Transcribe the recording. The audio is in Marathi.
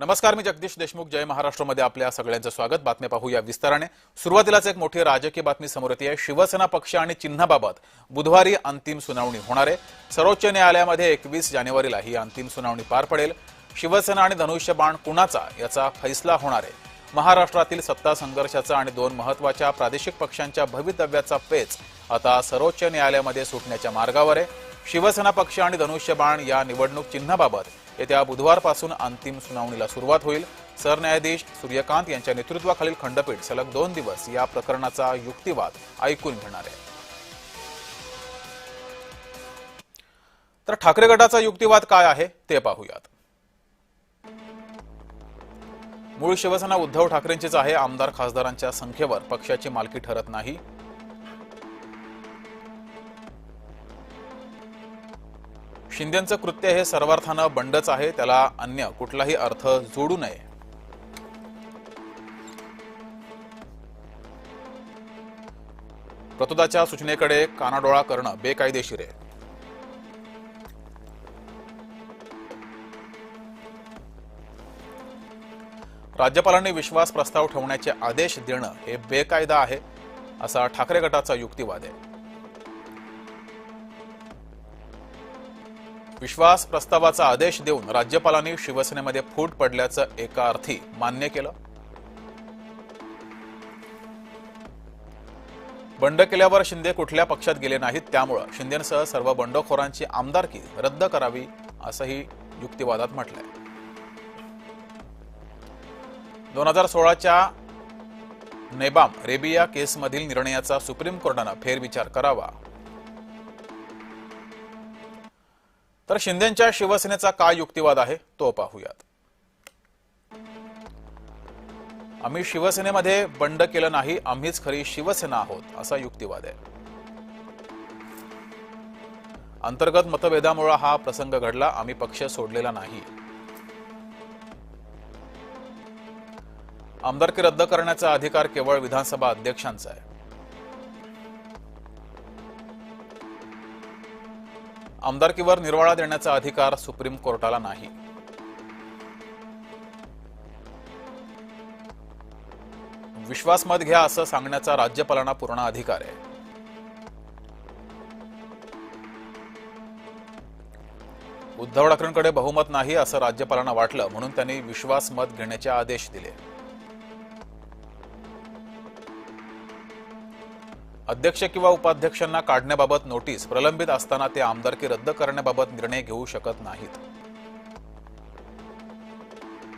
नमस्कार, मी जगदीश देशमुख. जय महाराष्ट्रमध्ये आपल्या सगळ्यांचं स्वागत. बातम्या पाहूया विस्ताराने. सुरुवातीलाच एक मोठी राजकीय बातमी समोर येते आहे. शिवसेना पक्ष आणि चिन्हाबाबत बुधवारी अंतिम सुनावणी होणार आहे. सर्वोच्च न्यायालयामध्ये 21 जानेवारीला ही अंतिम सुनावणी पार पडेल. शिवसेना आणि धनुष्यबाण कुणाचा याचा फैसला होणार आहे. महाराष्ट्रातील सत्ता संघर्षाचा आणि दोन महत्त्वाच्या प्रादेशिक पक्षांच्या भवितव्याचा पेच आता सर्वोच्च न्यायालयामध्ये सुटण्याच्या मार्गावर आहे. शिवसेना पक्ष आणि धनुष्यबाण या निवडणूक चिन्हाबाबत येत्या बुधवारपासून अंतिम सुनावणीला सुरुवात होईल. सरन्यायाधीश सूर्यकांत यांच्या नेतृत्वाखालील खंडपीठ सलग 2 दिवस या प्रकरणाचा युक्तिवाद ऐकून घेणार आहे. तर ठाकरे गटाचा युक्तिवाद काय आहे ते पाहूयात. मूळ शिवसेना उद्धव ठाकरेंचीच आहे. आमदार खासदारांच्या संख्येवर पक्षाची मालकी ठरत नाही. शिंदेंचं कृत्य हे सर्वार्थानं बंडच आहे. त्याला अन्य कुठलाही अर्थ जोडू नये. प्रतोदाच्या सूचनेकडे कानाडोळा करणं बेकायदेशीर आहे. राज्यपालांनी विश्वास प्रस्ताव ठेवण्याचे आदेश देणं हे बेकायदा आहे, असा ठाकरे गटाचा युक्तिवाद आहे. विश्वास प्रस्तावाचा आदेश देऊन राज्यपालांनी शिवसेनेमध्ये फूट पडल्याचं एका अर्थी मान्य केलं. बंड केल्यावर शिंदे कुठल्या पक्षात गेले नाहीत, त्यामुळे शिंदेंसह सर्व बंडखोरांची आमदारकी रद्द करावी असंही युक्तिवादात म्हटलंय. 2016च्या नेबाम रेबिया केसमधील निर्णयाचा सुप्रीम कोर्टानं फेरविचार करावा. तर शिंदेंच्या शिवसेनेचा काय युक्तिवाद आहे तो पाहूयात. आम्ही शिवसेनेमध्ये बंड केलं नाही, आम्हीच खरी शिवसेना आहोत, असा युक्तिवाद आहे. अंतर्गत मतभेदामुळे हा प्रसंग घडला, आम्ही पक्ष सोडलेला नाही. आमदारकी रद्द करण्याचा अधिकार केवळ विधानसभा अध्यक्षांचा आहे. आमदारकीवर निर्वाळा देण्याचा अधिकार सुप्रीम कोर्टाला नाही. विश्वासमत घ्या असं सांगण्याचा राज्यपालांना पूर्ण अधिकार आहे. उद्धव ठाकरेंकडे बहुमत नाही असं राज्यपालांना वाटलं, म्हणून त्यांनी विश्वासमत घेण्याचे आदेश दिले. अध्यक्ष किंवा उपाध्यक्षांना काढण्याबाबत नोटीस प्रलंबित असताना ते आमदारकी रद्द करण्याबाबत निर्णय घेऊ शकत नाहीत.